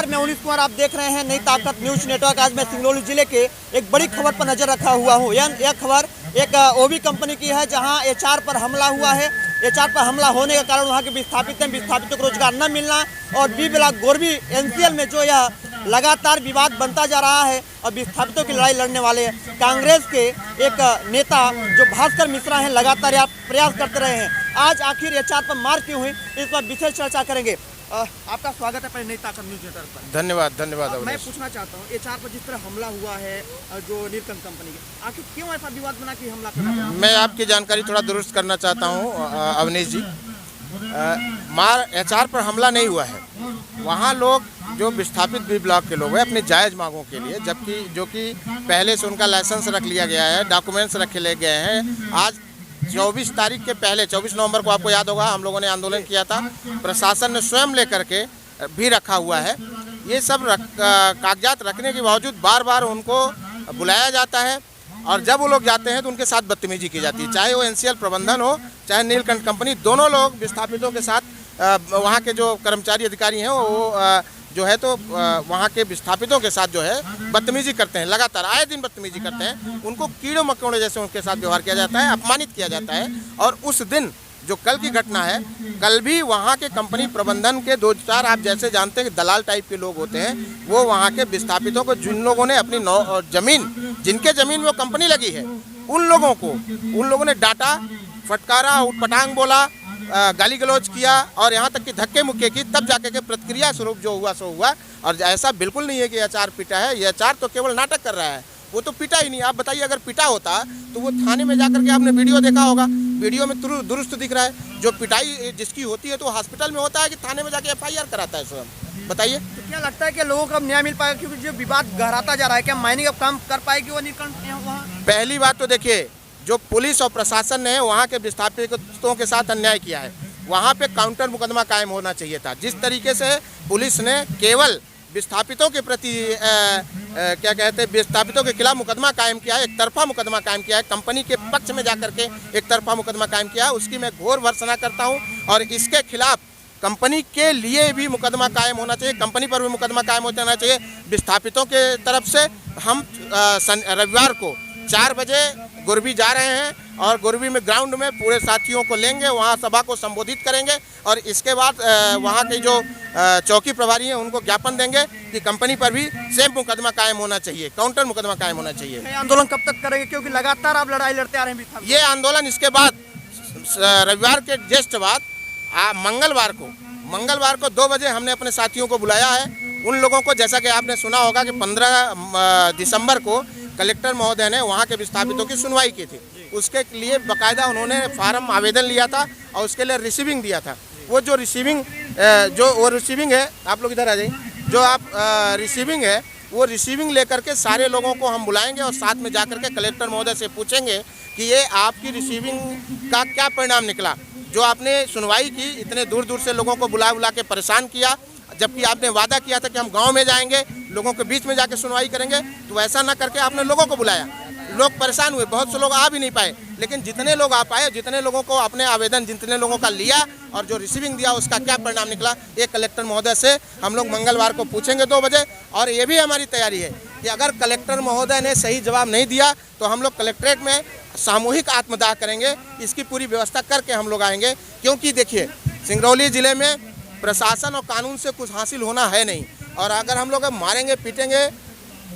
नमस्कार, मैं उनिस कुमार। आप देख रहे हैं नई ताकत न्यूज नेटवर्क। आज मैं सिंगरौली जिले के एक बड़ी खबर पर नजर रखा हुआ हूं। यह खबर एक ओवी कंपनी की है, जहां एचआर पर हमला हुआ है। एचआर पर हमला होने के कारण वहां के विस्थापितों को रोजगार न मिलना और बी ब्लॉक गोरबी एनसीएल में जो यह लगातार विवाद बनता जा रहा है और विस्थापितों की लड़ाई लड़ने वाले कांग्रेस के एक नेता जो भास्कर मिश्रा हैं, लगातार यह प्रयास करते रहे हैं। आज आखिर एचआर पर मार क्यों हुई, इस पर विशेष चर्चा करेंगे। आपका स्वागत है पहले नई ताकत न्यूज नेटवर्क पर। धन्यवाद। मैं पूछना चाहता हूँ, एचआर पर जिस तरह हमला हुआ है जो नीलकंठ कंपनी के, आखिर क्यों ऐसा विवाद बना कि हमला करना? मैं आपकी जानकारी थोड़ा दुरुस्त करना चाहता हूँ अवनीश जी। एचआर पर हमला नहीं हुआ है। वहाँ लोग जो विस्थापित बी ब्लॉक के लोग हैं अपनी जायज़ मांगों के लिए, जबकि जो कि पहले से उनका लाइसेंस रख लिया गया है, डॉक्यूमेंट्स रखे ले गए हैं। आज 24 तारीख के पहले 24 नवंबर को आपको याद होगा हम लोगों ने आंदोलन किया था। प्रशासन ने स्वयं लेकर के भी रखा हुआ है। ये सब कागजात रखने के बावजूद बार बार उनको बुलाया जाता है और जब वो लोग जाते हैं तो उनके साथ बदतमीजी की जाती है। चाहे वो एनसीएल प्रबंधन हो चाहे नीलकंठ कंपनी, दोनों लोग विस्थापितों के साथ वहाँ के जो कर्मचारी अधिकारी हैं वो जो है तो वहाँ के विस्थापितों के साथ जो है बदतमीजी करते हैं, लगातार आए दिन बदतमीजी करते हैं। उनको कीड़े मकोड़े जैसे उनके साथ व्यवहार किया जाता है, अपमानित किया जाता है। और उस दिन जो कल की घटना है, कल भी वहाँ के कंपनी प्रबंधन के 2-4 आप जैसे जानते हैं कि दलाल टाइप के लोग होते हैं, वो वहाँ के विस्थापितों को, जिन लोगों ने अपनी जमीन, जिनके जमीन में वो कंपनी लगी है, उन लोगों ने डांटा, फटकारा, उटपटांग बोला, गाली गलौज किया और यहाँ तक कि धक्के मुक्के की, तब जाके के प्रतिक्रिया स्वरूप जो हुआ सो हुआ। और ऐसा बिल्कुल नहीं है कि एचआर पिटा है। ये एचआर तो केवल नाटक कर रहा है, वो तो पिटा ही नहीं। आप बताइए, अगर पिटा होता तो वो थाने में जाकर के आपने वीडियो देखा होगा, वीडियो में दुरुस्त दिख रहा है। जो पिटाई जिसकी होती है तो हॉस्पिटल में होता है कि थाने में जाके एफआईआर कराता है स्वयं। बताइए, तो क्या लगता है कि लोगों को अब न्याय मिल पाएगा? क्योंकि जो विवाद गहराता जा रहा है, क्या माइनिंग अब काम कर पाएगी वो नीलकंठ वहाँ? पहली बात तो देखिए, जो पुलिस और प्रशासन ने वहाँ के विस्थापितों के साथ अन्याय किया है, वहाँ पे काउंटर मुकदमा कायम होना चाहिए था। जिस तरीके से पुलिस ने केवल विस्थापितों के प्रति विस्थापितों के खिलाफ मुकदमा कायम किया है, एक तरफा मुकदमा कायम किया है, कंपनी के पक्ष में जाकर के एक तरफा मुकदमा कायम किया है, उसकी मैं घोर भर्त्सना करता हूँ। और इसके खिलाफ कंपनी के लिए भी मुकदमा कायम होना चाहिए, कंपनी पर भी मुकदमा कायम होना चाहिए। विस्थापितों के तरफ से हम रविवार को 4 बजे गोरबी जा रहे हैं और गोरबी में ग्राउंड में पूरे साथियों को लेंगे, वहाँ सभा को संबोधित करेंगे और इसके बाद वहाँ के जो चौकी प्रभारी हैं उनको ज्ञापन देंगे कि कंपनी पर भी सेम मुकदमा कायम होना चाहिए, काउंटर मुकदमा कायम होना चाहिए। आंदोलन कब तक करेंगे, क्योंकि लगातार आप लड़ाई लड़ते आ रहे हैं? ये आंदोलन इसके बाद रविवार के जस्ट बाद मंगलवार को 2 बजे हमने अपने साथियों को बुलाया है। उन लोगों को, जैसा कि आपने सुना होगा कि 15 दिसंबर को कलेक्टर महोदय ने वहाँ के विस्थापितों की सुनवाई की थी। उसके लिए बाकायदा उन्होंने फार्म आवेदन लिया था और उसके लिए रिसीविंग दिया था। वो रिसीविंग है, आप लोग इधर आ जाइए, जो आप रिसीविंग है, वो रिसीविंग लेकर के सारे लोगों को हम बुलाएंगे और साथ में जाकर के कलेक्टर महोदय से पूछेंगे कि ये आपकी रिसीविंग का क्या परिणाम निकला। जो आपने सुनवाई की, इतने दूर दूर से लोगों को बुला के परेशान किया, जबकि आपने वादा किया था कि हम गांव में जाएंगे, लोगों के बीच में जाके सुनवाई करेंगे, तो ऐसा ना करके आपने लोगों को बुलाया। लोग परेशान हुए, बहुत से लोग आ भी नहीं पाए, लेकिन जितने लोग आ पाए, जितने लोगों को अपने आवेदन जितने लोगों का लिया और जो रिसीविंग दिया उसका क्या परिणाम निकला, ये कलेक्टर महोदय से हम लोग मंगलवार को पूछेंगे 2 बजे। और ये भी हमारी तैयारी है कि अगर कलेक्टर महोदय ने सही जवाब नहीं दिया तो हम लोग कलेक्ट्रेट में सामूहिक आत्मदाह करेंगे। इसकी पूरी व्यवस्था करके हम लोग आएंगे, क्योंकि देखिए सिंगरौली जिले में प्रशासन और कानून से कुछ हासिल होना है नहीं। और अगर हम लोग मारेंगे पीटेंगे,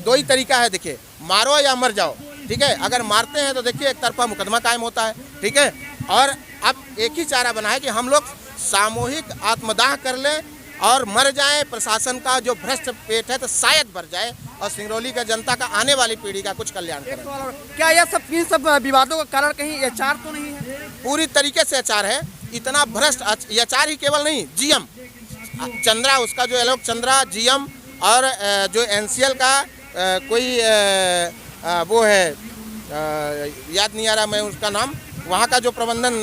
2 ही तरीका है, देखिए, मारो या मर जाओ, ठीक है। अगर मारते हैं तो देखिए एक तरफा मुकदमा कायम होता है, ठीक है। और अब एक ही चारा बना है कि हम लोग सामूहिक आत्मदाह कर लें और मर जाएं। प्रशासन का जो भ्रष्ट पेट है तो शायद भर जाए और सिंगरौली का जनता का, आने वाली पीढ़ी का कुछ कल्याण करें। क्या यह सब विवादों का कारण कहीं एचआर तो नहीं है? पूरी तरीके से एचआर है। इतना भ्रष्ट एचआर ही केवल नहीं, जीएम चंद्रा, उसका जो एलोक चंद्रा जीएम, और जो एनसीएल का कोई वो है, याद नहीं आ रहा मैं उसका नाम, वहाँ का जो प्रबंधन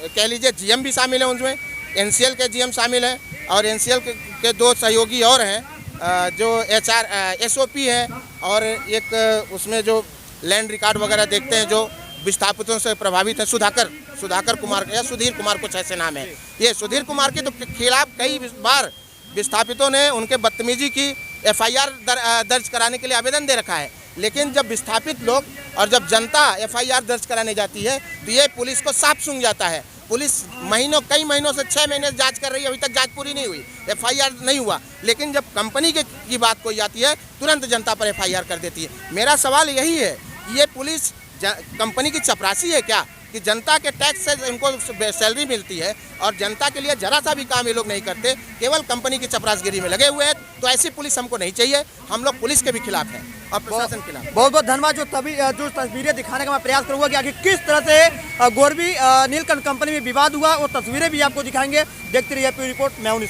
कह लीजिए, जीएम भी शामिल है उसमें, एनसीएल के जीएम शामिल हैं और एनसीएल के 2 सहयोगी और हैं, जो एचआर एसओपी है और एक उसमें जो लैंड रिकॉर्ड वगैरह देखते हैं, जो विस्थापितों से प्रभावित है, सुधाकर कुमार या सुधीर कुमार कुछ ऐसे नाम है। ये सुधीर कुमार के तो खिलाफ कई बार विस्थापितों ने उनके बदतमीजी की FIR दर्ज कराने के लिए आवेदन दे रखा है, लेकिन जब विस्थापित लोग और जब जनता FIR दर्ज कराने जाती है तो ये पुलिस को साफ सूंघ जाता है। पुलिस कई महीनों से 6 महीने से जांच कर रही है, अभी तक जांच पूरी नहीं हुई, FIR नहीं हुआ, लेकिन जब कंपनी की बात कोई आती है तुरंत जनता पर FIR कर देती है। मेरा सवाल यही है कि ये पुलिस कंपनी की चपरासी है क्या, कि जनता के टैक्स से इनको सैलरी मिलती है और जनता के लिए जरा सा भी काम ये लोग नहीं करते, केवल कंपनी की चपरासगिरी में लगे हुए हैं। तो ऐसी पुलिस हमको नहीं चाहिए, हम लोग पुलिस के भी खिलाफ हैं और प्रशासन के खिलाफ। बहुत बहुत धन्यवाद। जो तस्वीरें दिखाने का मैं प्रयास करूंगा कि आखिर किस तरह से गोरबी नीलकंठ कंपनी में विवाद हुआ, वो तस्वीरें भी आपको दिखाएंगे। देखते रहिए रिपोर्ट, मैं हूं